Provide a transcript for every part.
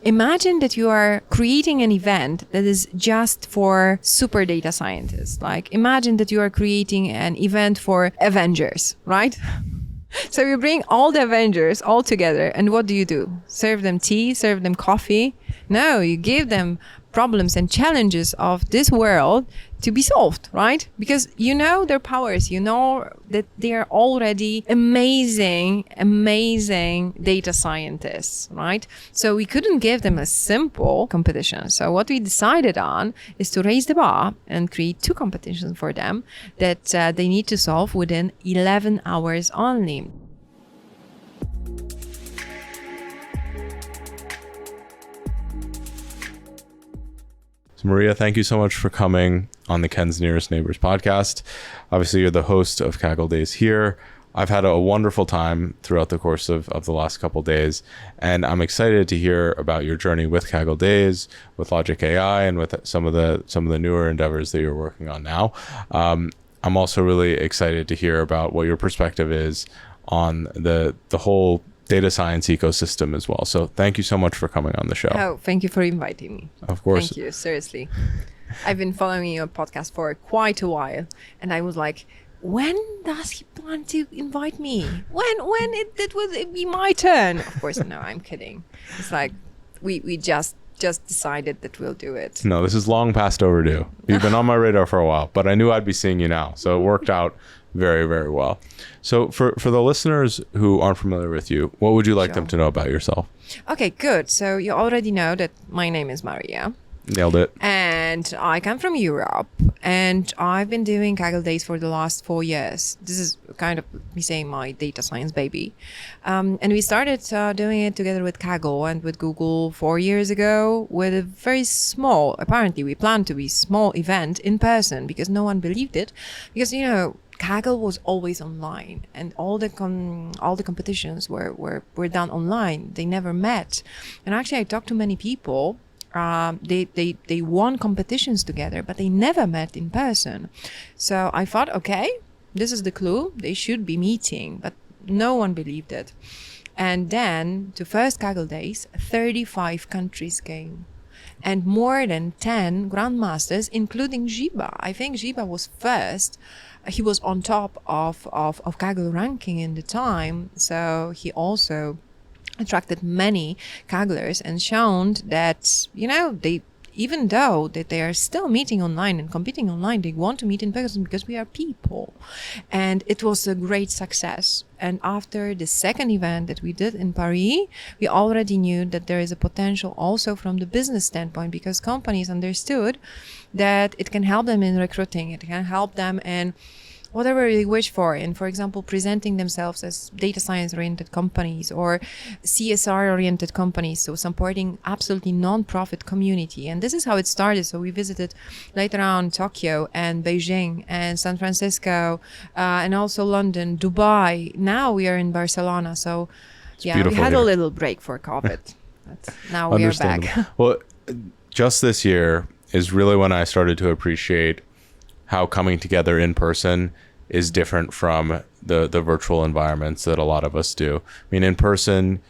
Imagine that you are creating an event that is just for super data scientists. Like imagine that you are creating an event for Avengers, right? So you bring all the Avengers all together, and what do? Serve them tea, serve them coffee? No, you give them problems and challenges of this world to be solved, right? Because you know their powers, you know that they are already amazing data scientists, right? So we couldn't give them a simple competition. So what we decided on is to raise the bar and create 2 competitions for them that they need to solve within 11 hours only. So Maria, thank you so much for coming on the Ken's Nearest Neighbors podcast. Obviously, you're the host of Kaggle Days here. I've had a wonderful time throughout the course of the last couple of days, and I'm excited to hear about your journey with Kaggle Days, with LogicAI, and with some of the newer endeavors that you're working on now. I'm also really excited to hear about what your perspective is on the whole data science ecosystem as well. So thank you so much for coming on the show. Oh, thank you for inviting me. Of course. Thank you, seriously. I've been following your podcast for quite a while, and I was like, when does he plan to invite me? When it will be my turn? Of course, no, I'm kidding. It's like we just decided that we'll do it. No, this is long past overdue. You've been on my radar for a while, but I knew I'd be seeing you now. So it worked out very, very well. So for the listeners who aren't familiar with you, what would you like them to know about yourself? Okay, good. So you already know that my name is Maria. Nailed it. And I come from Europe, and I've been doing Kaggle Days for the last 4 years. This is kind of, we say, my data science baby. And we started doing it together with Kaggle and with Google 4 years ago with a very small, apparently we planned to be small event in person because no one believed it. Because, you know, Kaggle was always online, and all the competitions were done online. They never met. And actually, I talked to many people. They won competitions together, but they never met in person. So I thought, okay, this is the clue. They should be meeting, but no one believed it. And then to first Kaggle Days, 35 countries came. And more than 10 grandmasters, including Giba. I think Giba was first. He was on top of Kaggle ranking in the time. So he also attracted many Kagglers and shown that, you know, they, even though that they are still meeting online and competing online, they want to meet in person because we are people. And it was a great success. And after the second event that we did in Paris, we already knew that there is a potential also from the business standpoint, because companies understood that it can help them in recruiting, it can help them in whatever they wish for, and for example, presenting themselves as data science oriented companies or CSR oriented companies, so supporting absolutely non-profit community. And this is how it started. So we visited later on Tokyo and Beijing and San Francisco and also London, Dubai. Now we are in Barcelona. So yeah, we had a little break for COVID, but now we are back. Well, just this year is really when I started to appreciate how coming together in person is different from the virtual environments that a lot of us do. I mean, in person,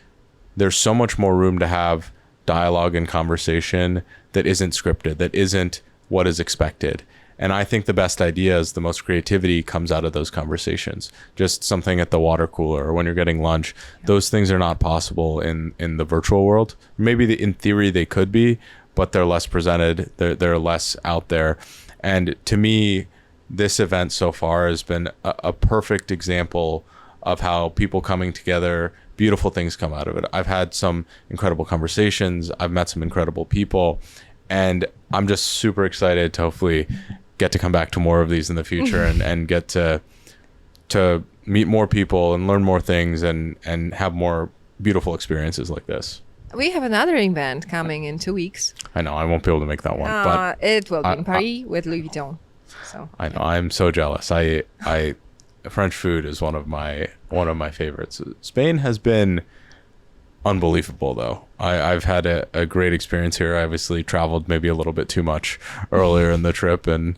there's so much more room to have dialogue and conversation that isn't scripted, that isn't what is expected. And I think the best ideas, the most creativity comes out of those conversations. Just something at the water cooler or when you're getting lunch, those things are not possible in the virtual world. Maybe in theory they could be, but they're less presented, they're less out there. And to me, this event so far has been a perfect example of how people coming together, beautiful things come out of it. I've had some incredible conversations. I've met some incredible people. And I'm just super excited to hopefully get to come back to more of these in the future and get to meet more people and learn more things and have more beautiful experiences like this. We have another event coming in 2 weeks. I know I won't be able to make that one, but it will be in Paris with Louis Vuitton. So I know I'm so jealous. French food is one of my favorites. Spain has been unbelievable though. I've had a great experience here. I obviously traveled maybe a little bit too much earlier in the trip and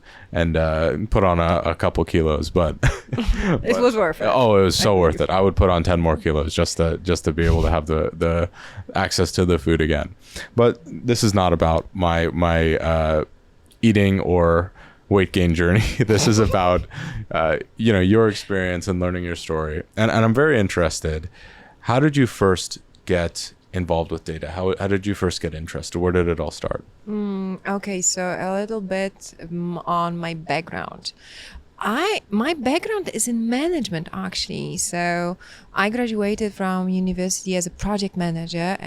put on a couple kilos, but it was worth it. Oh, it was so worth it. I would put on 10 more kilos just to be able to have the access to the food again. But this is not about my eating or weight gain journey. This is about your experience and learning your story. And I'm very interested. How did you first get involved with data? How did you first get interested? Where did it all start? Okay, so a little bit on my background. My background is in management, actually. So I graduated from university as a project manager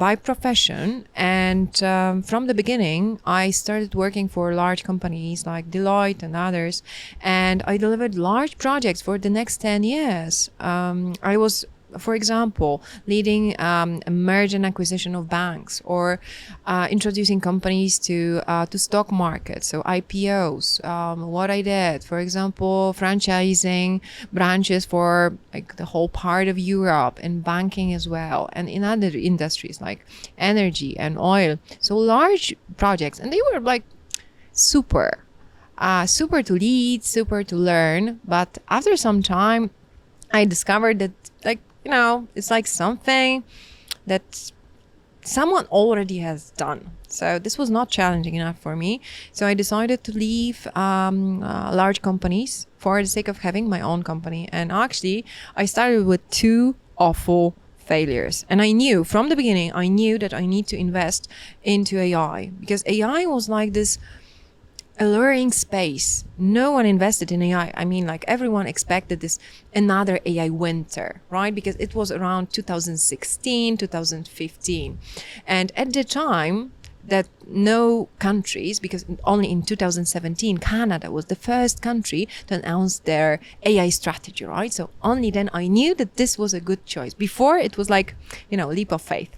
by profession, and from the beginning I started working for large companies like Deloitte and others, and I delivered large projects for the next 10 years. I was, for example, leading a merge and acquisition of banks, or introducing companies to stock markets, so IPOs. What I did, for example, franchising branches for like the whole part of Europe, and banking as well, and in other industries like energy and oil. So large projects, and they were like super to lead, super to learn. But after some time, I discovered that, like, it's like something that someone already has done. So this was not challenging enough for me. So I decided to leave large companies for the sake of having my own company. And actually, I started with 2 awful failures. And I knew from the beginning, that I need to invest into AI, because AI was like this alluring space. No one invested in AI. I mean, like, everyone expected this another AI winter, right? Because it was around 2016, 2015. And at the time that no countries, because only in 2017, Canada was the first country to announce their AI strategy, right? So only then I knew that this was a good choice. Before, it was like, leap of faith.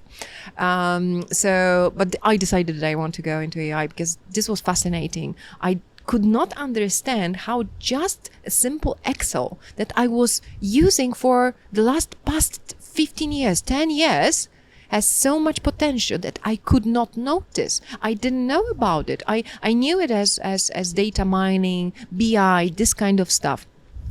But I decided that I want to go into AI because this was fascinating. I could not understand how just a simple Excel that I was using for the past 15 years, 10 years, has so much potential that I could not notice. I didn't know about it. I knew it as data mining, BI, this kind of stuff,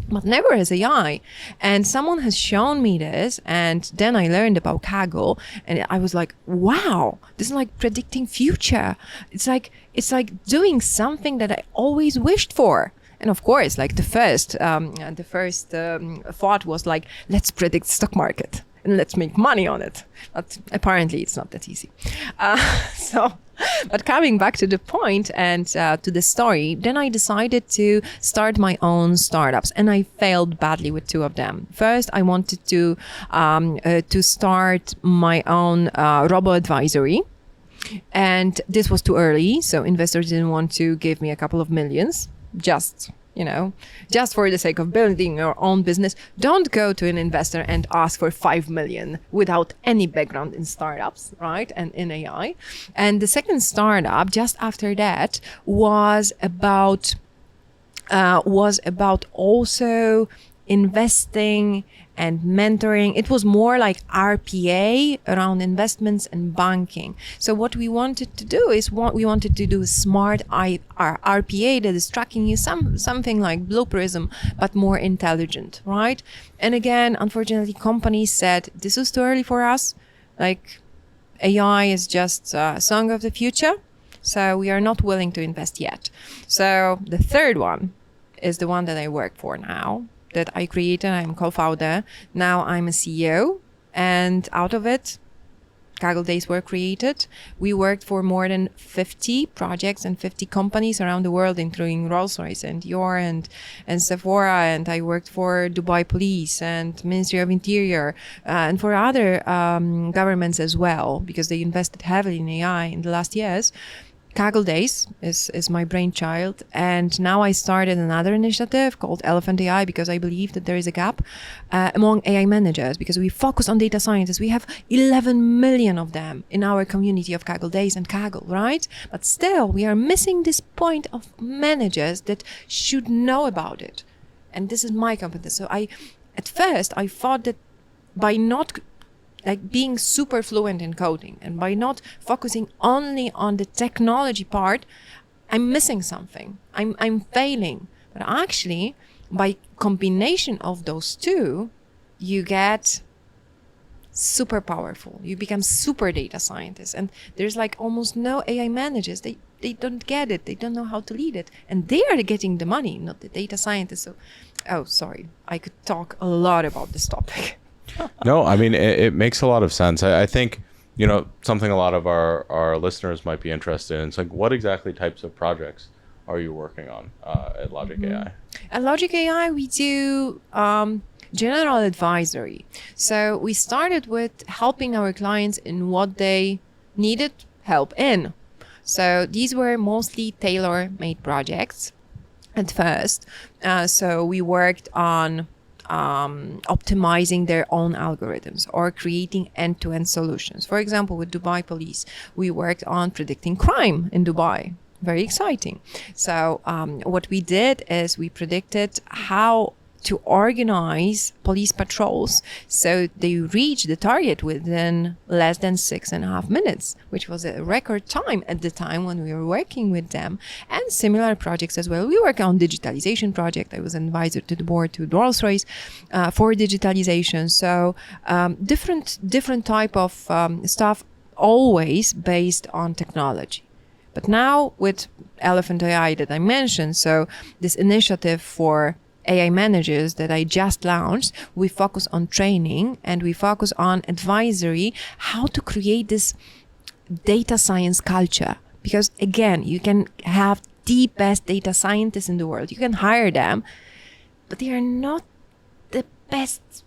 but never as AI. And someone has shown me this, and then I learned about Kaggle, and I was like, wow, this is like predicting future. It's like doing something that I always wished for. And of course, like the first thought was like, let's predict stock market and let's make money on it. But apparently it's not that easy. But coming back to the point and to the story, then I decided to start my own startups, and I failed badly with 2 of them. First, I wanted to start my own robo-advisory, and this was too early, so investors didn't want to give me a couple of millions, just for the sake of building your own business. Don't go to an investor and ask for 5 million without any background in startups, right? And in AI. And the second startup just after that was about also investing and mentoring. It was more like RPA around investments and banking. So what we wanted to do is we wanted to do a smart RPA that is tracking you something like Blue Prism, but more intelligent, right? And again, unfortunately, companies said this is too early for us. Like, AI is just a song of the future. So we are not willing to invest yet. So the third one is the one that I work for now, that I created. I'm co-founder. Now I'm a CEO, and out of it, Kaggle Days were created. We worked for more than 50 projects and 50 companies around the world, including Rolls-Royce and Dior and Sephora. And I worked for Dubai Police and Ministry of Interior, and for other governments as well, because they invested heavily in AI in the last years. Kaggle Days is my brainchild, and now I started another initiative called ElephantAI, because I believe that there is a gap among AI managers, because we focus on data scientists. We have 11 million of them in our community of Kaggle Days and Kaggle, right? But still, we are missing this point of managers that should know about it. And this is my competence. So at first I thought that by not like being super fluent in coding, and by not focusing only on the technology part, I'm missing something. I'm failing. But actually, by combination of those two, you get super powerful. You become super data scientist. And there's like almost no AI managers. They don't get it. They don't know how to lead it. And they are getting the money, not the data scientists. So, oh, sorry. I could talk a lot about this topic. No, I mean, it makes a lot of sense. I think, something a lot of our listeners might be interested in. It's like, what exactly types of projects are you working on at LogicAI? At LogicAI, we do general advisory. So we started with helping our clients in what they needed help in. So these were mostly tailor-made projects at first. So we worked on optimizing their own algorithms or creating end-to-end solutions. For example, with Dubai Police, we worked on predicting crime in Dubai. Very exciting. So what we did is we predicted how to organize police patrols so they reach the target within less than 6.5 minutes, which was a record time at the time when we were working with them. And similar projects as well. We work on digitalization project. I was an advisor to the board to Rolls-Royce for digitalization. So different type of stuff, always based on technology. But now with ElephantAI that I mentioned, so this initiative for AI managers that I just launched, we focus on training and we focus on advisory, how to create this data science culture. Because again, you can have the best data scientists in the world. You can hire them, but they are not the best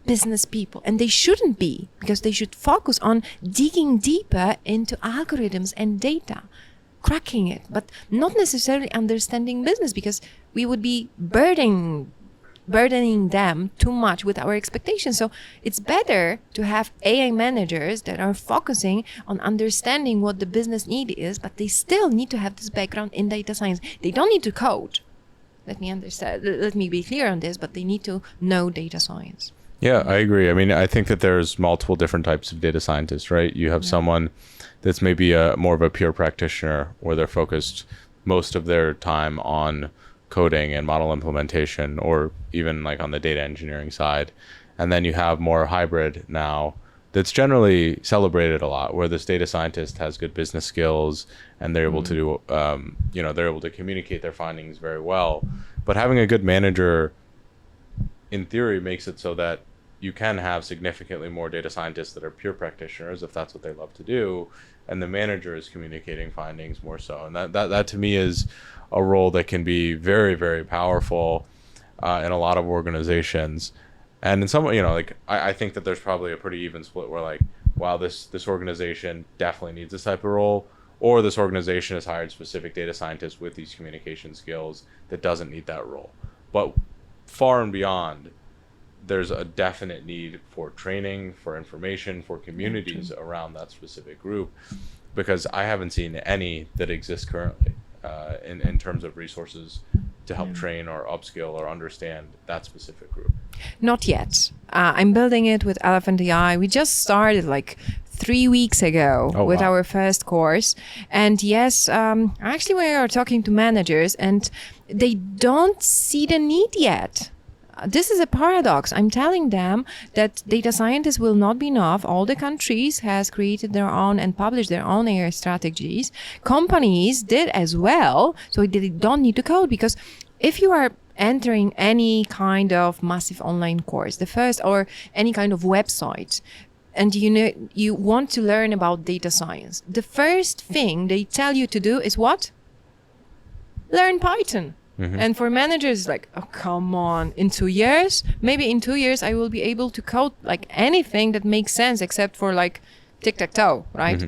business people. And they shouldn't be, because they should focus on digging deeper into algorithms and data, cracking it, but not necessarily understanding business, because we would be burdening them too much with our expectations. So it's better to have AI managers that are focusing on understanding what the business need is, but they still need to have this background in data science. They don't need to code. Let me be clear on this, but they need to know data science. Yeah, I agree. I mean, I think that there's multiple different types of data scientists, right? You have someone that's maybe more of a pure practitioner, where they're focused most of their time on coding and model implementation, or even like on the data engineering side. And then you have more hybrid now that's generally celebrated a lot, where this data scientist has good business skills and they're able to do, they're able to communicate their findings very well. But having a good manager, in theory, makes it so that you can have significantly more data scientists that are pure practitioners, if that's what they love to do, and the manager is communicating findings more so. And that to me is a role that can be very, very powerful in a lot of organizations. And in some, I think that there's probably a pretty even split where like, wow, this organization definitely needs this type of role, or this organization has hired specific data scientists with these communication skills that doesn't need that role. But far and beyond, there's a definite need for training, for information, for communities around that specific group, because I haven't seen any that exist currently in terms of resources to help train or upskill or understand that specific group. Not yet. I'm building it with ElephantAI. We just started like 3 weeks ago with our first course. And yes, actually we are talking to managers and they don't see the need yet. This is a paradox. I'm telling them that data scientists will not be enough. All the countries has created their own and published their own AI strategies. Companies did as well. So they don't need to code, because if you are entering any kind of massive online course, the first, or any kind of website, and you want to learn about data science, the first thing they tell you to do is what? Learn Python. And for managers, like, oh, come on, in 2 years? Maybe in 2 years, I will be able to code like anything that makes sense except for like tic-tac-toe, right?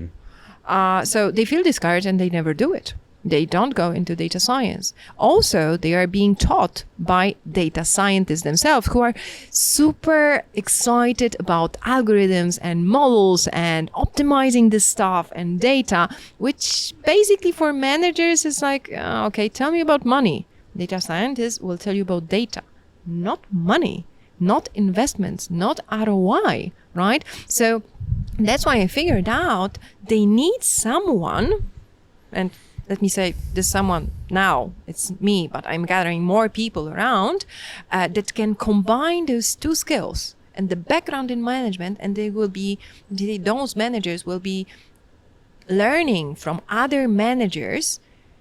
So they feel discouraged and they never do it. They don't go into data science. Also, they are being taught by data scientists themselves, who are super excited about algorithms and models and optimizing this stuff and data, which basically for managers is like, okay, tell me about money. Data scientists will tell you about data, not money. not investments, not ROI, right? So that's why I figured out they need someone, and let me say this someone now, it's me, but I'm gathering more people around that can combine those two skills and the background in management, and those managers will be learning from other managers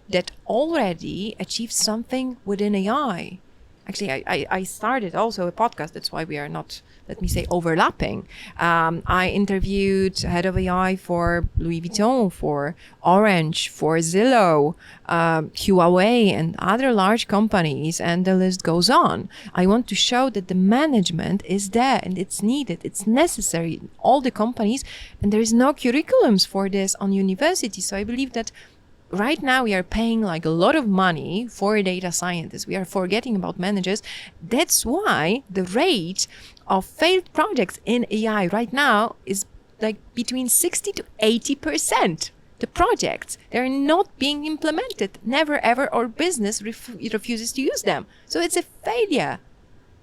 that already achieved something within AI. Actually, I started also a podcast. That's why we are not, let me say, overlapping. I interviewed head of AI for Louis Vuitton, for Orange, for Zillow, Huawei, and other large companies, and the list goes on. I want to show that the management is there and it's needed, it's necessary in all the companies, and there is no curriculums for this on university. So I believe that right now we are paying like a lot of money for data scientists. We are forgetting about managers. That's why the rate of failed projects in AI right now is like between 60 to 80%. The projects, they're not being implemented, never ever, or business refuses to use them. So it's a failure.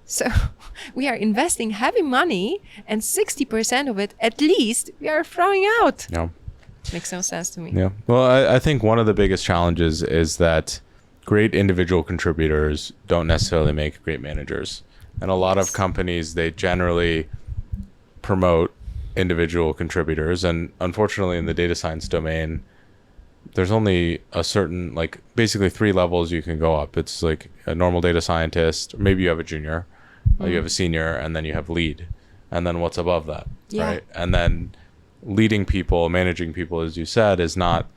So we are investing heavy money and 60% of it, at least, we are throwing out. Yeah. Makes no sense to me. Yeah. Well, I think one of the biggest challenges is that great individual contributors don't necessarily make great managers. And a lot of companies, they generally promote individual contributors. And unfortunately, in the data science domain, there's only a certain, like basically 3 levels you can go up. It's like a normal data scientist, or maybe you have a junior, you have a senior, and then you have lead. And then what's above that, right? And then leading people, managing people, as you said, is not,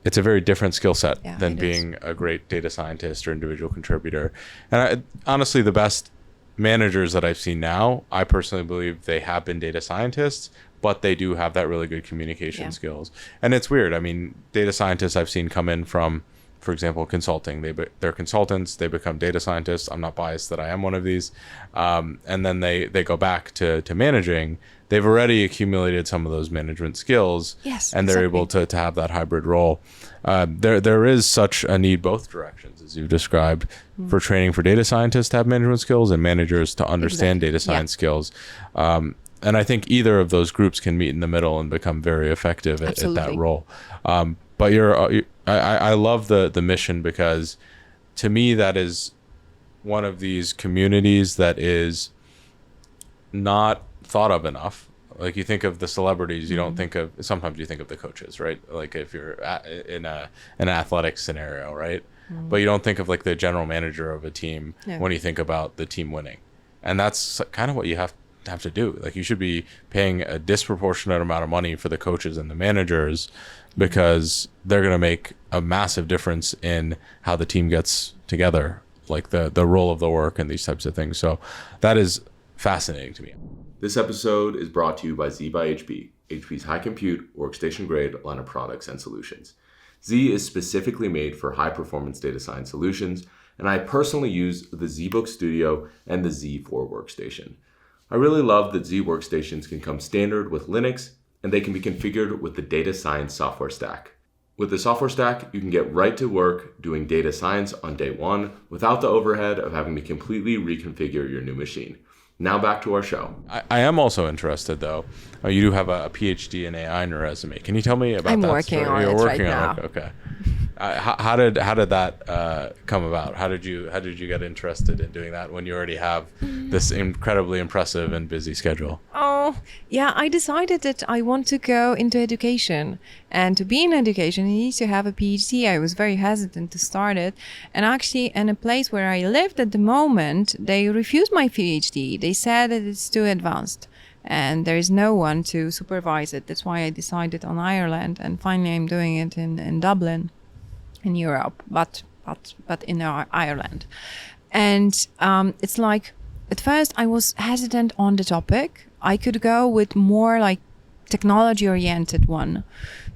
it's a very different skill set than being a great data scientist or individual contributor. And honestly, the best managers that I've seen now, I personally believe they have been data scientists, but they do have that really good communication skills. And it's weird. I mean, data scientists I've seen come in from, for example, consulting. They're consultants, they become data scientists. I'm not biased that I am one of these. And then they go back to managing. They've already accumulated some of those management skills, and they're able to have that hybrid role. There is such a need both directions, as you've described, for training for data scientists to have management skills and managers to understand data science skills. And I think either of those groups can meet in the middle and become very effective at that role. But I love the mission, because to me that is one of these communities that is not thought of enough. Like, you think of the celebrities, you don't think of, sometimes you think of the coaches, right? Like if you're in an athletic scenario, right? But you don't think of like the general manager of a team when you think about the team winning. And that's kind of what you have to do. Like, you should be paying a disproportionate amount of money for the coaches and the managers, because they're going to make a massive difference in how the team gets together, like the role of the work and these types of things. So that is fascinating to me. This episode is brought to you by Z by HP, HP's high compute, workstation grade line of products and solutions. Z is specifically made for high performance data science solutions, and I personally use the ZBook Studio and the Z4 workstation. I really love that Z workstations can come standard with Linux, and they can be configured with the data science software stack. With the software stack, you can get right to work doing data science on day one without the overhead of having to completely reconfigure your new machine. Now back to our show. I am also interested, though. You do have a PhD in AI on your resume. Can you tell me about that? I'm working on it right now. Okay. How did that come about? How did you get interested in doing that when you already have this incredibly impressive and busy schedule? Oh, yeah, I decided that I want to go into education. And to be in education, you need to have a PhD. I was very hesitant to start it. And actually, in a place where I lived at the moment, they refused my PhD. They said that it's too advanced and there is no one to supervise it. That's why I decided on Ireland. And finally, I'm doing it in Dublin, in Europe, but in Ireland. And it's like, at first I was hesitant on the topic. I could go with more like technology oriented one,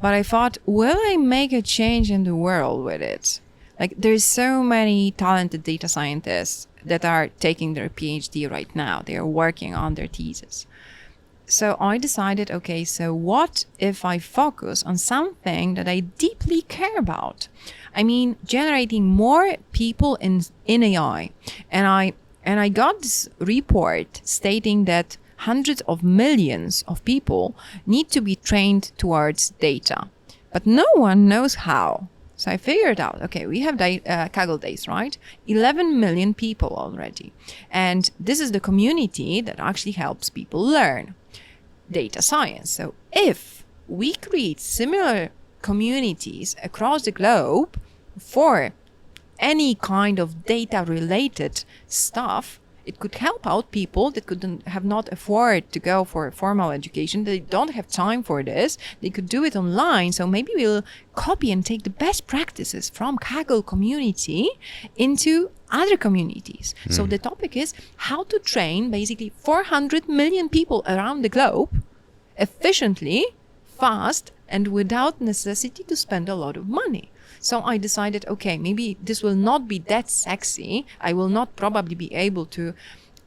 but I thought, will I make a change in the world with it? Like, there's so many talented data scientists that are taking their PhD right now. They are working on their thesis. So I decided, okay, so what if I focus on something that I deeply care about? I mean, generating more people in AI. And And I got this report stating that hundreds of millions of people need to be trained towards data, but no one knows how. So I figured out, okay, we have Kaggle Days, right? 11 million people already. And this is the community that actually helps people learn data science. So if we create similar communities across the globe for any kind of data related stuff, it could help out people that have not afford to go for formal education. They don't have time for this. They could do it online. So maybe we'll copy and take the best practices from Kaggle community into other communities. So the topic is how to train basically 400 million people around the globe efficiently, fast, and without necessity to spend a lot of money. So I decided, okay, maybe this will not be that sexy. I will not probably be able to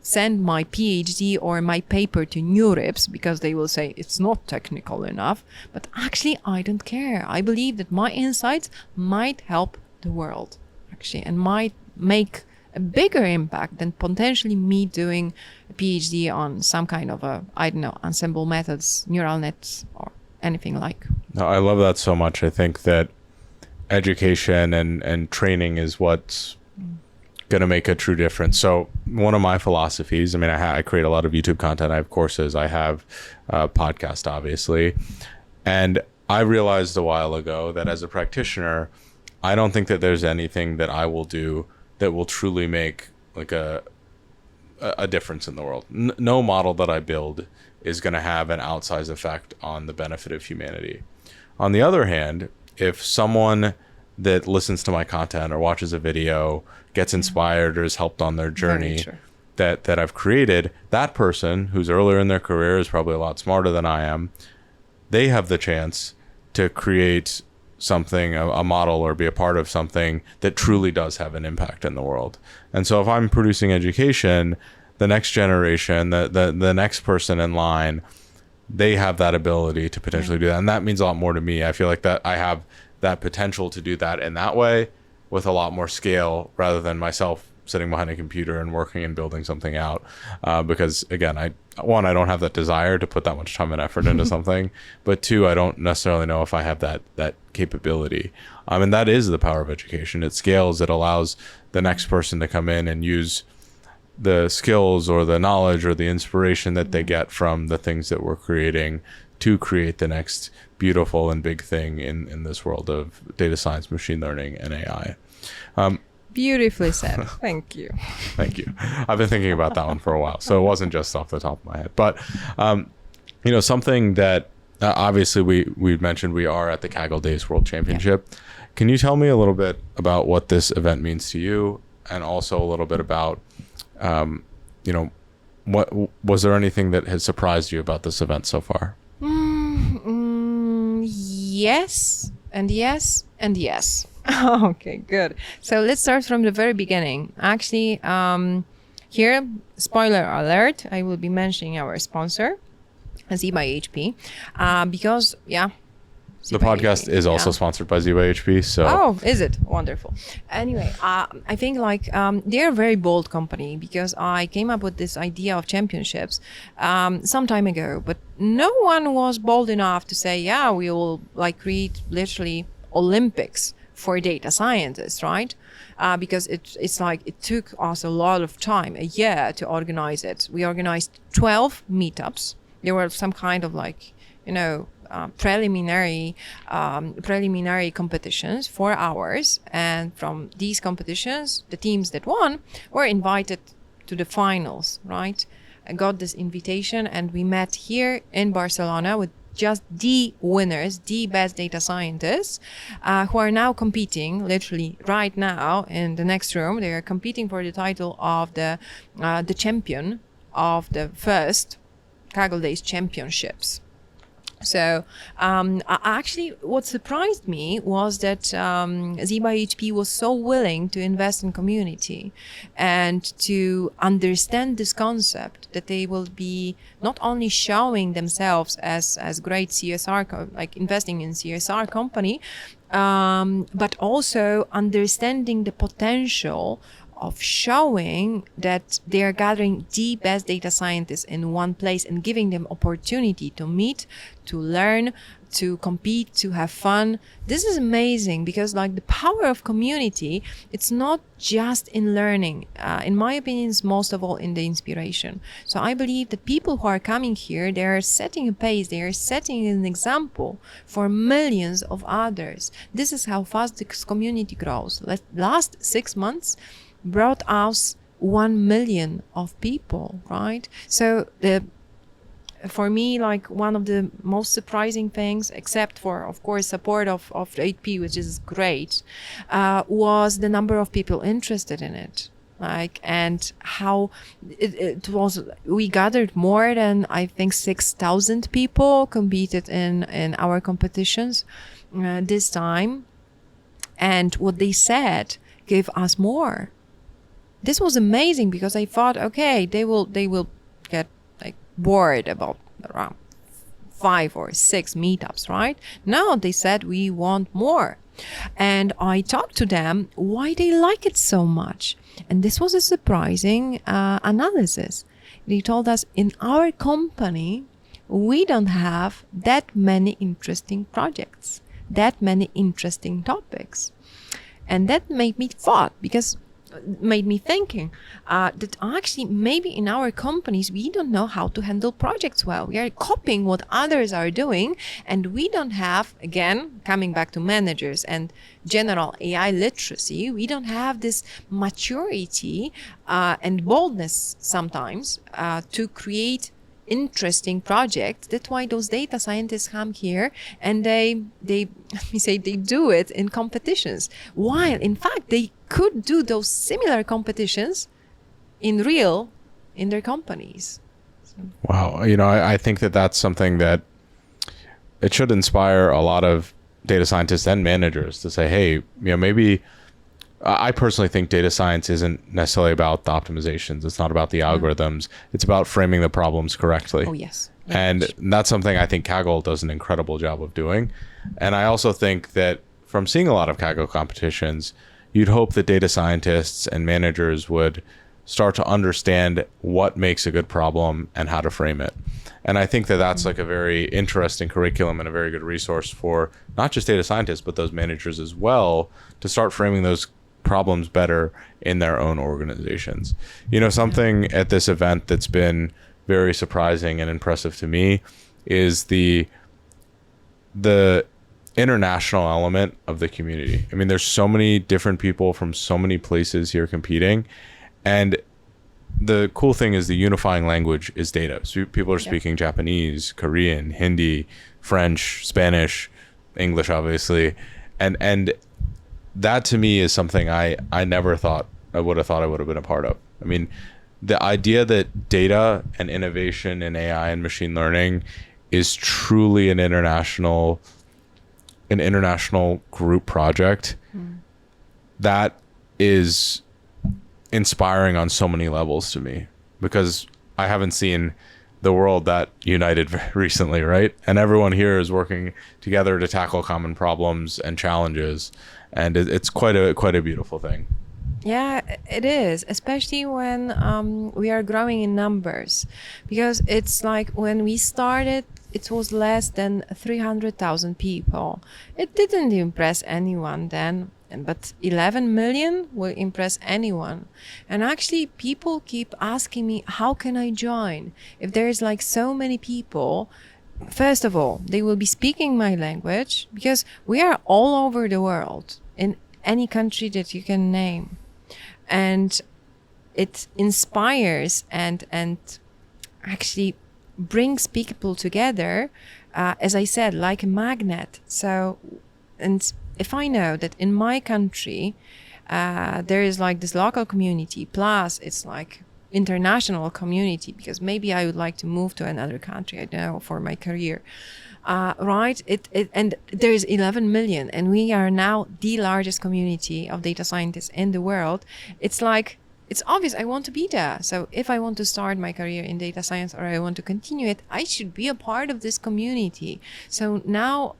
send my PhD or my paper to NeurIPS because they will say it's not technical enough. But actually, I don't care. I believe that my insights might help the world, actually, and might make a bigger impact than potentially me doing a PhD on some kind of ensemble methods, neural nets, or anything like. No, I love that so much. I think that education and training is what's going to make a true difference. So one of my philosophies, I create a lot of YouTube content. I have courses. I have a podcast, obviously. And I realized a while ago that as a practitioner, I don't think that there's anything that I will do that will truly make like a difference in the world. No model that I build is going to have an outsized effect on the benefit of humanity. On the other hand, if someone that listens to my content or watches a video gets inspired or is helped on their journey that I've created, that person who's earlier in their career is probably a lot smarter than I am. They have the chance to create something, a model, or be a part of something that truly does have an impact in the world. And so if I'm producing education, the next generation, the next person in line, they have that ability to potentially do that. And that means a lot more to me. I feel like that I have that potential to do that in that way with a lot more scale rather than myself sitting behind a computer and working and building something out. Because again, I don't have that desire to put that much time and effort into something, but two, I don't necessarily know if I have that capability. And that is the power of education. It scales, it allows the next person to come in and use the skills or the knowledge or the inspiration that they get from the things that we're creating to create the next beautiful and big thing in this world of data science, machine learning, and AI. Beautifully said. Thank you. Thank you. I've been thinking about that one for a while, so it wasn't just off the top of my head. But, something that obviously we mentioned, we are at the Kaggle Days World Championship. Yeah. Can you tell me a little bit about what this event means to you, and also a little bit about what was there anything that has surprised you about this event so far? Yes, and yes, and yes. Okay, good. So let's start from the very beginning. Actually, here, spoiler alert, I will be mentioning our sponsor, Z by HP, because the podcast is also sponsored by Z by HP. So is it? Wonderful. Anyway, I think they're a very bold company because I came up with this idea of championships some time ago, but no one was bold enough to say, we will create literally Olympics for data scientists, right? Because it took us a lot of time, a year, to organize it. We organized 12 meetups. There were some kind of preliminary competitions, 4 hours, and from these competitions, the teams that won were invited to the finals, right? I got this invitation, and we met here in Barcelona with just the winners, the best data scientists, who are now competing literally right now in the next room. They are competing for the title of the champion of the first Kaggle Days championships. So actually what surprised me was that Z by HP was so willing to invest in community and to understand this concept that they will be not only showing themselves as great CSR, investing in CSR company, but also understanding the potential of showing that they are gathering the best data scientists in one place and giving them opportunity to meet, to learn, to compete, to have fun. This is amazing because like the power of community, it's not just in learning. In my opinion, it's most of all in the inspiration. So I believe that people who are coming here, they are setting a pace, they are setting an example for millions of others. This is how fast this community grows. Last 6 months brought us 1 million of people, right? So for me, like one of the most surprising things, except for, of course, support of the 8P, which is great, was the number of people interested in it. Like, and how it was, we gathered more than, I think, 6,000 people competed in our competitions this time. And what they said gave us more. This was amazing because I thought, okay, they will get like bored about around 5 or 6 meetups, right? Now they said we want more. And I talked to them why they like it so much. And this was a surprising analysis. They told us in our company, we don't have that many interesting projects, that many interesting topics. And that made me thinking that actually maybe in our companies we don't know how to handle projects well. We are copying what others are doing, and we don't have, again, coming back to managers and general AI literacy, we don't have this maturity and boldness sometimes to create interesting projects. That's why those data scientists come here and they let me say, they do it in competitions, while in fact they could do those similar competitions in their companies. Wow. I think that that's something that it should inspire a lot of data scientists and managers to say, hey, maybe I personally think data science isn't necessarily about the optimizations. It's not about the algorithms. It's about framing the problems correctly. Oh, yes. And that's something I think Kaggle does an incredible job of doing. And I also think that from seeing a lot of Kaggle competitions, you'd hope that data scientists and managers would start to understand what makes a good problem and how to frame it. And I think that that's like a very interesting curriculum and a very good resource for not just data scientists, but those managers as well, to start framing those problems better in their own organizations. Something at this event that's been very surprising and impressive to me is the international element of the community. I mean, there's so many different people from so many places here competing, and the cool thing is the unifying language is data. So people are speaking Japanese, Korean, Hindi, French, Spanish, English, obviously, and that to me is something I never thought I would have been a part of. I mean, the idea that data and innovation in AI and machine learning is truly an international group project, that is inspiring on so many levels to me, because I haven't seen the world that united recently, right? And everyone here is working together to tackle common problems and challenges, and it's quite a beautiful thing. Yeah, it is, especially when we are growing in numbers, because it's like when we started, it was less than 300,000 people. It didn't impress anyone then, but 11 million will impress anyone. And actually, people keep asking me, how can I join? If there's like so many people, first of all, they will be speaking my language, because we are all over the world, in any country that you can name. And it inspires and actually brings people together, as I said, like a magnet. So, and if I know that in my country there is like this local community, plus it's like international community, because maybe I would like to move to another country, I don't know, for my career, right? And there is 11 million, and we are now the largest community of data scientists in the world. It's like, it's obvious I want to be there. So if I want to start my career in data science, or I want to continue it, I should be a part of this community. So now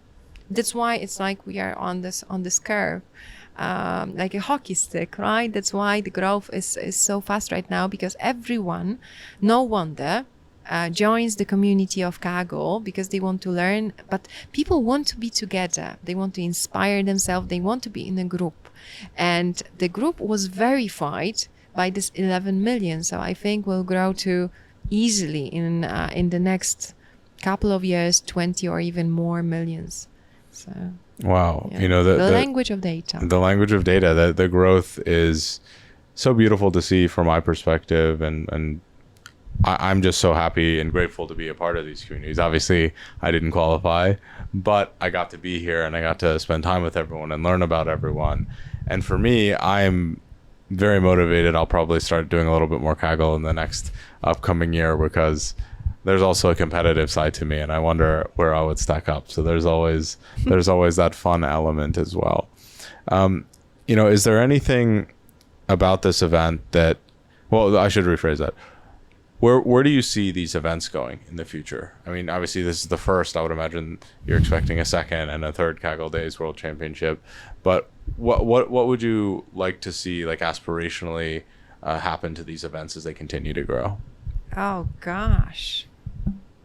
that's why it's like we are on this curve. like a hockey stick, right? That's why the growth is so fast right now, because everyone, no wonder, joins the community of Kaggle because they want to learn, but people want to be together. They want to inspire themselves. They want to be in a group. And the group was verified by this 11 million. So I think we'll grow to easily in the next couple of years, 20 or even more millions. So wow. yeah. You know, the language of data. The language of data, the growth is so beautiful to see from my perspective. And I'm just so happy and grateful to be a part of these communities. Obviously, I didn't qualify, but I got to be here and I got to spend time with everyone and learn about everyone. And for me, I'm very motivated. I'll probably start doing a little bit more Kaggle in the next upcoming year, because there's also a competitive side to me and I wonder where I would stack up. So there's always that fun element as well. You know, is there anything about this event that, well, I should rephrase that. Where do you see these events going in the future? I mean, obviously this is the first. I would imagine you're expecting a second and a third Kaggle Days World Championship. But what would you like to see, like aspirationally, happen to these events as they continue to grow? Oh gosh,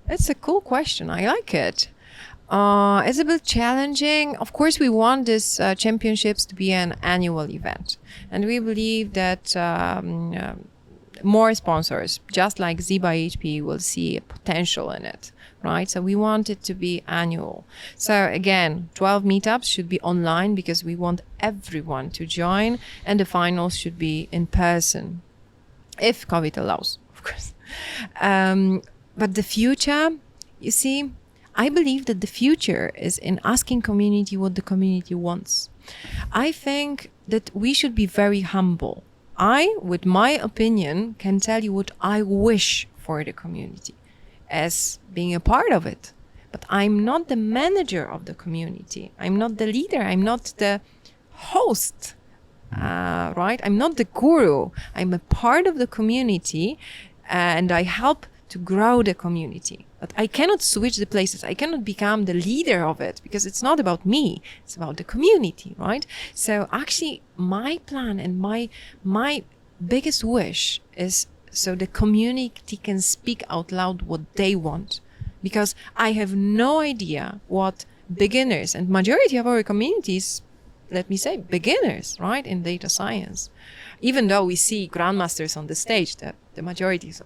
it's a cool question. I like it. It's a bit challenging. Of course, we want this championships to be an annual event, and we believe that more sponsors, just like Z by HP, will see a potential in it, right? So we want it to be annual. So again, 12 meetups should be online because we want everyone to join, and the finals should be in person, if COVID allows, of course. But the future, you see, I believe that the future is in asking community what the community wants. I think that we should be very humble. I, with my opinion, can tell you what I wish for the community as being a part of it. But I'm not the manager of the community. I'm not the leader. I'm not the host, right? I'm not the guru. I'm a part of the community and I help to grow the community. But I cannot switch the places. I cannot become the leader of it because it's not about me. It's about the community, right? So actually my plan and my biggest wish is so the community can speak out loud what they want. Because I have no idea what beginners, and majority of our communities, let me say, beginners, right, in data science. Even though we see grandmasters on the stage, the majority is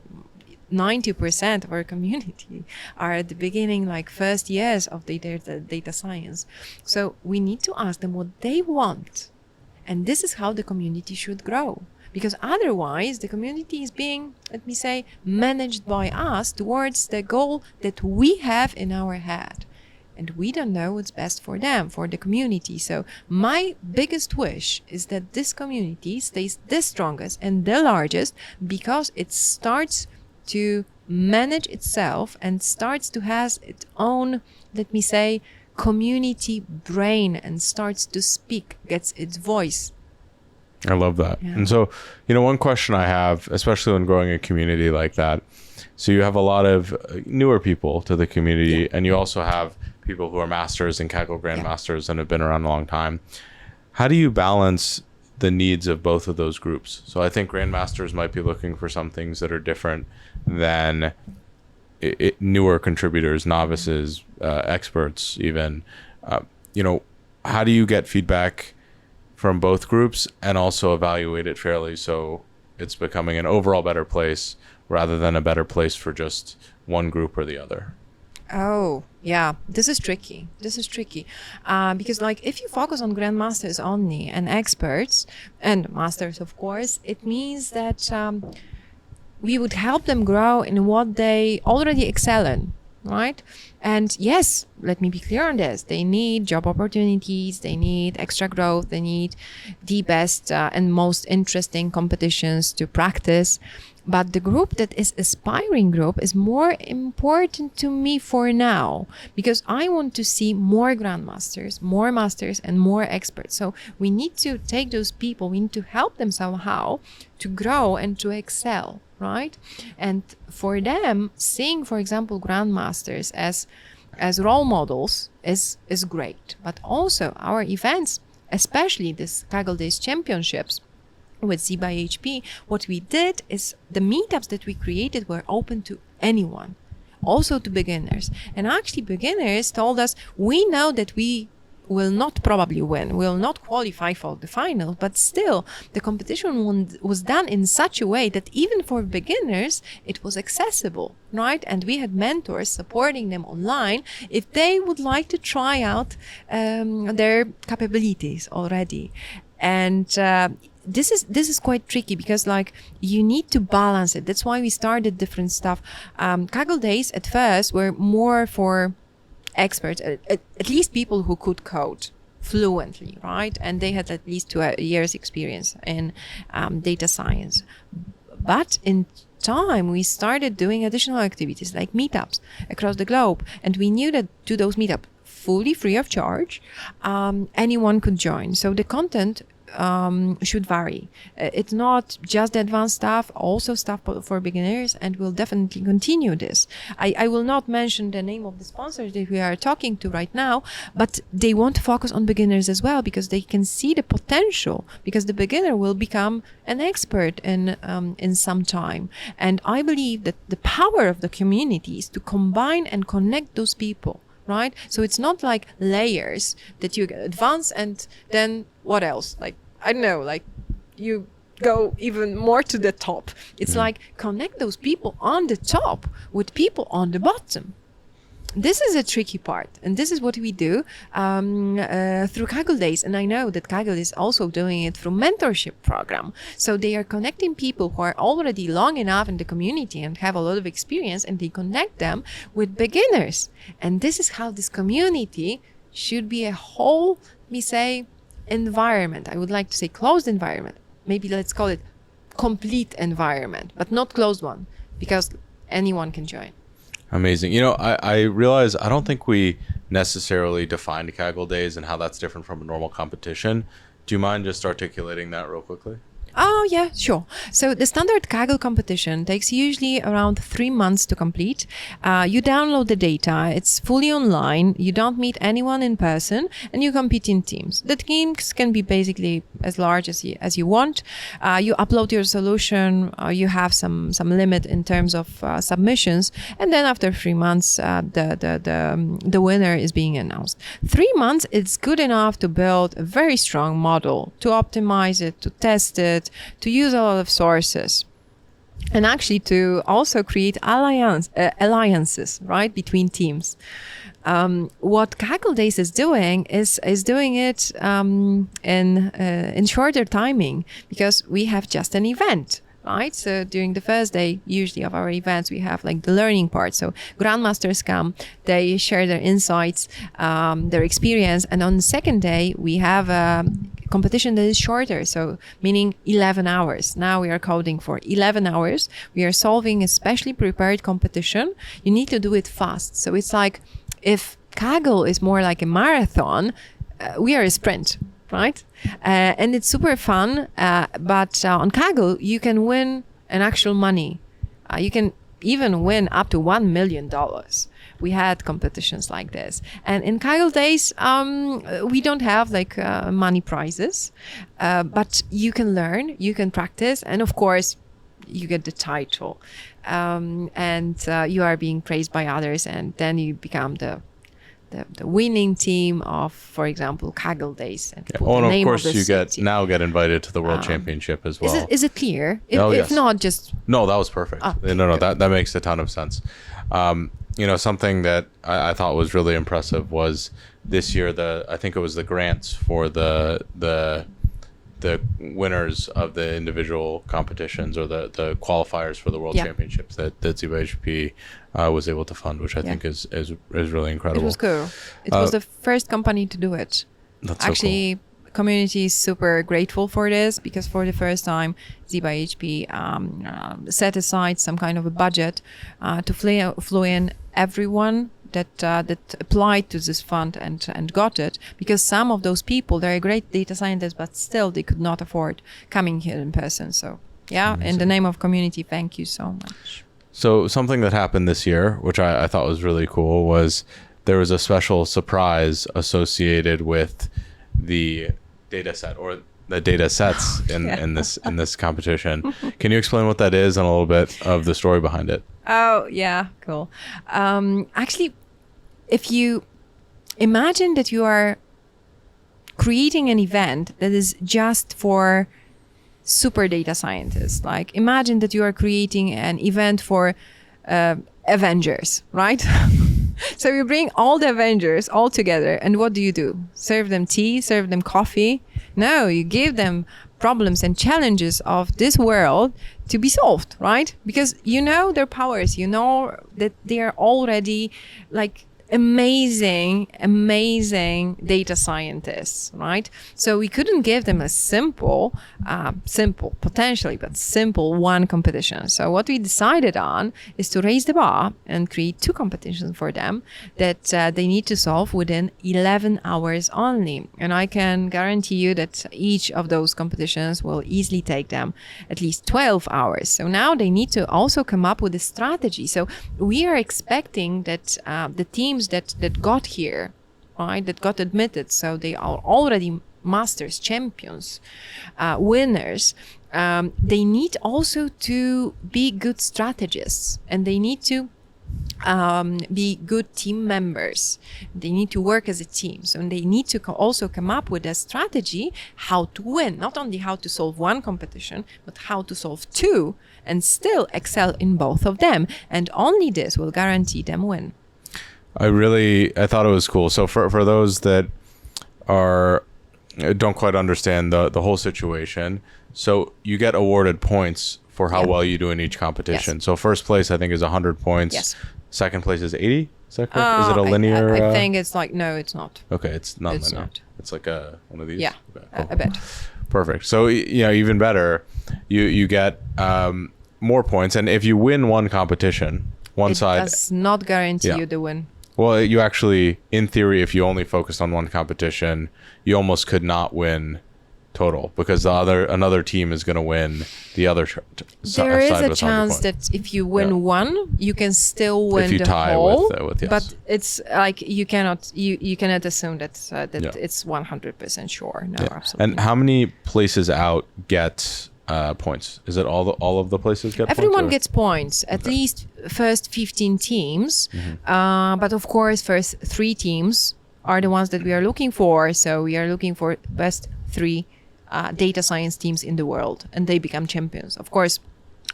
90% of our community are at the beginning, like first years of the data science. So we need to ask them what they want. And this is how the community should grow. Because otherwise the community is being, let me say, managed by us towards the goal that we have in our head. And we don't know what's best for them, for the community. So my biggest wish is that this community stays the strongest and the largest because it starts to manage itself and starts to has its own, let me say, community brain and starts to speak, gets its voice. I love that. Yeah. And so, one question I have, especially when growing a community like that, so you have a lot of newer people to the community, and you also have people who are masters and Kaggle grandmasters and have been around a long time. How do you balance the needs of both of those groups? So I think grandmasters might be looking for some things that are different than newer contributors, novices, experts even. How do you get feedback from both groups and also evaluate it fairly so it's becoming an overall better place rather than a better place for just one group or the other? Oh, yeah, this is tricky. Because if you focus on grandmasters only and experts and masters, of course, it means that we would help them grow in what they already excel in, right? And yes, let me be clear on this. They need job opportunities. They need extra growth. They need the best and most interesting competitions to practice. But the group that is aspiring group is more important to me for now because I want to see more grandmasters, more masters, and more experts. So we need to take those people, we need to help them somehow to grow and to excel, right? And for them, seeing, for example, grandmasters as role models is great. But also our events especially this Kaggle Days championships with Z by HP, what we did is the meetups that we created were open to anyone, also to beginners. And actually beginners told us, we know that we will not probably win, will not qualify for the final, but still the competition was done in such a way that even for beginners it was accessible, right? And we had mentors supporting them online if they would like to try out their capabilities already. And this is quite tricky because like you need to balance it. That's why we started different stuff. Kaggle Days at first were more for experts, at least people who could code fluently, right? And they had at least 2 years experience in data science. But in time, we started doing additional activities like meetups across the globe. And we knew that to those meetups, fully free of charge, anyone could join. So the content should vary. It's not just the advanced stuff, also stuff for beginners, and we'll definitely continue this. I will not mention the name of the sponsors that we are talking to right now, but they want to focus on beginners as well because they can see the potential, because the beginner will become an expert in some time. And I believe that the power of the community is to combine and connect those people. Right? So it's not like layers that you advance and then what else? Like, I don't know, like you go even more to the top. It's like connect those people on the top with people on the bottom. This is a tricky part, and this is what we do through Kaggle Days. And I know that Kaggle is also doing it through mentorship program. So they are connecting people who are already long enough in the community and have a lot of experience, and they connect them with beginners. And this is how this community should be a whole, we say, environment. I would like to say closed environment. Maybe let's call it complete environment, but not closed one, because anyone can join. Amazing. You know, I realize I don't think we necessarily defined Kaggle Days and how that's different from a normal competition. Do you mind just articulating that real quickly? Oh, yeah, sure. So the standard Kaggle competition takes usually around 3 months to complete. You download the data. It's fully online. You don't meet anyone in person, and you compete in teams. The teams can be basically as large as you want. You upload your solution. You have some limit in terms of submissions, and then after 3 months, the winner is being announced. 3 months, it's good enough to build a very strong model, to optimize it, to test it, to use a lot of sources, and actually to also create alliances, right, between teams. What Kaggle Days is doing is doing it in shorter timing, because we have just an event. Right? So during the first day, usually of our events, we have like the learning part. So grandmasters come, they share their insights, their experience. And on the second day, we have a competition that is shorter. So meaning 11 hours. Now we are coding for 11 hours. We are solving a specially prepared competition. You need to do it fast. So it's like if Kaggle is more like a marathon, we are a sprint. Right? And it's super fun. But on Kaggle, you can win an actual money. You can even win up to $1 million. We had competitions like this. And in Kaggle Days, we don't have like money prizes, but you can learn, you can practice, and of course, you get the title. And you are being praised by others, and then you become the winning team of, for example, Kaggle Days. And of course, you get invited to the World Championship as well. Is it clear? Yes. If not, just... No, that was perfect. No, that makes a ton of sense. You know, something that I thought was really impressive was this year, I think it was the grants for the winners of the individual competitions, or the qualifiers for the World Championships that ZBHP was able to fund, which I think is really incredible. It was cool. It was the first company to do it. That's actually so cool. Community is super grateful for this, because for the first time, ZBHP set aside some kind of a budget to flew in everyone that applied to this fund and got it, because some of those people, they're great data scientists, but still they could not afford coming here in person. So yeah, amazing. In the name of community, thank you so much. So something that happened this year, which I thought was really cool, was there was a special surprise associated with the data set or the data sets in this competition. Can you explain what that is and a little bit of the story behind it? Oh, yeah, cool. Actually, if you imagine that you are creating an event that is just for super data scientists, like imagine that you are creating an event for Avengers, right? So you bring all the Avengers all together, and what do? Serve them tea, serve them coffee? No, you give them problems and challenges of this world to be solved, right? Because you know their powers, you know that they are already like amazing data scientists, right? So we couldn't give them a simple potentially, but simple one competition. So what we decided on is to raise the bar and create 2 competitions for them that they need to solve within 11 hours only. And I can guarantee you that each of those competitions will easily take them at least 12 hours. So now they need to also come up with a strategy. So we are expecting that the teams that got here, right, that got admitted, so they are already masters, champions, winners, they need also to be good strategists, and they need to be good team members. They need to work as a team. So they need to also come up with a strategy how to win, not only how to solve one competition, but how to solve 2 and still excel in both of them. And only this will guarantee them win. I thought it was cool. So for those that don't quite understand the whole situation, so you get awarded points for how well you do in each competition. Yes. So first place, I think, is 100 points. Yes. Second place is 80. Is that correct? Is it a linear? I think it's like, no, it's not. Okay, it's not It's linear. not. It's like one of these. Yeah, Okay, cool. a bit. Perfect. So even better, you get more points, and if you win one competition, one side does not guarantee you the win. Well, you actually, in theory, if you only focused on one competition, you almost could not win total, because another team is going to win the other there is a chance that if you win one, you can still win if you the tie whole. with yes. But it's like you cannot assume that it's 100% sure. No, absolutely. And how many places out get points? Is it all of the places get points? Everyone gets points, at least first 15 teams. But of course, first 3 teams are the ones that we are looking for. So we are looking for best 3 data science teams in the world, and they become champions. Of course,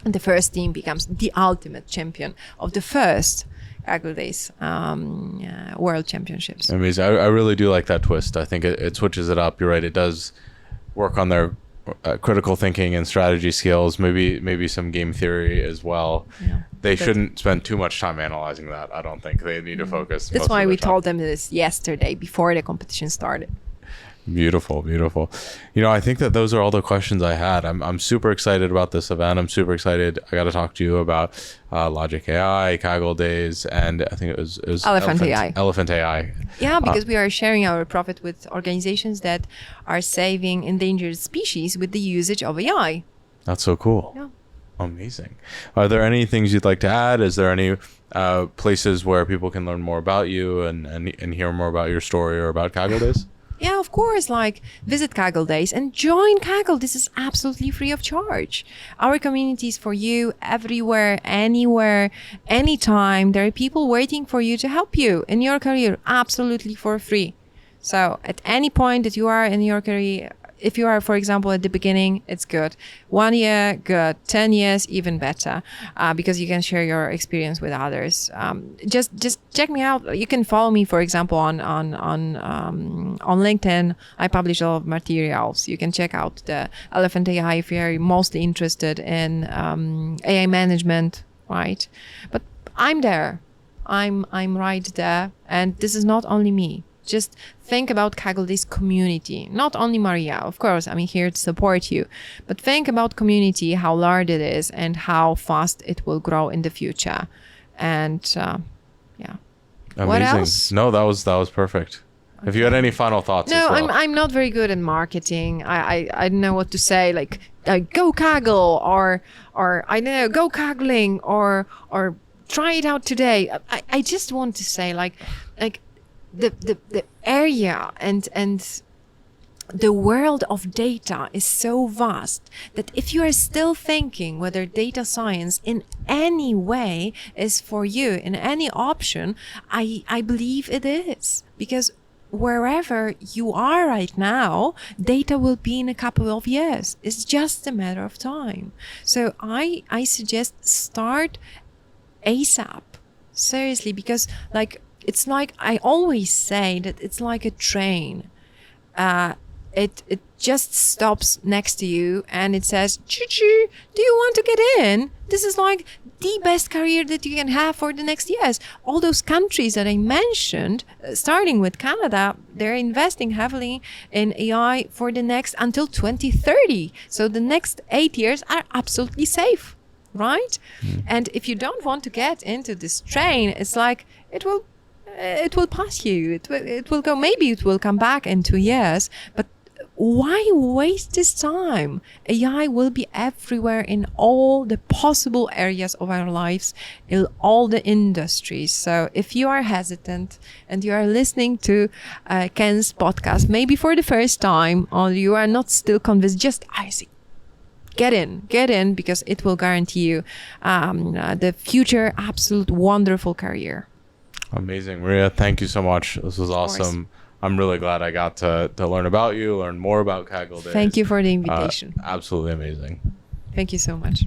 the first team becomes the ultimate champion of the first Kaggle Days World Championships. Amazing. I really do like that twist. I think it switches it up. You're right. It does work on their critical thinking and strategy skills, maybe some game theory as well. Yeah, they shouldn't spend too much time analyzing that. I don't think they need to focus. That's why we told them this yesterday before the competition started. Beautiful. I think that those are all the questions I had. I'm super excited about this event. I'm super excited. I got to talk to you about LogicAI, Kaggle Days, and I think it was ElephantAI. ElephantAI. Yeah, because we are sharing our profit with organizations that are saving endangered species with the usage of AI. That's so cool. Yeah. Amazing. Are there any things you'd like to add? Is there any places where people can learn more about you and hear more about your story or about Kaggle Days? Yeah, of course, like visit Kaggle Days and join Kaggle. This is absolutely free of charge. Our community is for you everywhere, anywhere, anytime. There are people waiting for you to help you in your career, absolutely for free. So at any point that you are in your career, if you are, for example, at the beginning, it's good. 1 year, good. 10 years, even better, because you can share your experience with others. Just check me out. You can follow me, for example, on LinkedIn. I publish a lot of materials. You can check out the ElephantAI if you're mostly interested in AI management, right? But I'm there. I'm right there, and this is not only me. Just think about Kaggle Days community, not only Maria, of course, I'm here to support you, but think about community, how large it is and how fast it will grow in the future. And yeah. Amazing. What else? No, that was perfect. Okay. If you had any final thoughts No, as well. I'm not very good at marketing. I don't know what to say, like go Kaggle or I don't know, go Kaggling or try it out today. I just want to say like the area and the world of data is so vast that if you are still thinking whether data science in any way is for you, in any option, I believe it is. Because wherever you are right now, data will be in a couple of years. It's just a matter of time. So I suggest start ASAP. Seriously, because like it's like I always say that it's like a train. It just stops next to you and it says, choo-choo, do you want to get in? This is like the best career that you can have for the next years. All those countries that I mentioned, starting with Canada, they're investing heavily in AI for the next until 2030. So the next 8 years are absolutely safe, right? And if you don't want to get into this train, it's like it will pass you. It will go. Maybe it will come back in 2 years, but why waste this time? AI will be everywhere in all the possible areas of our lives, in all the industries. So if you are hesitant and you are listening to Ken's podcast, maybe for the first time, or you are not still convinced, just get in, because it will guarantee you the future absolute wonderful career. Amazing. Maria, thank you so much. This was awesome. I'm really glad I got to learn about you, learn more about Kaggle Days. Thank you for the invitation. Absolutely amazing. Thank you so much.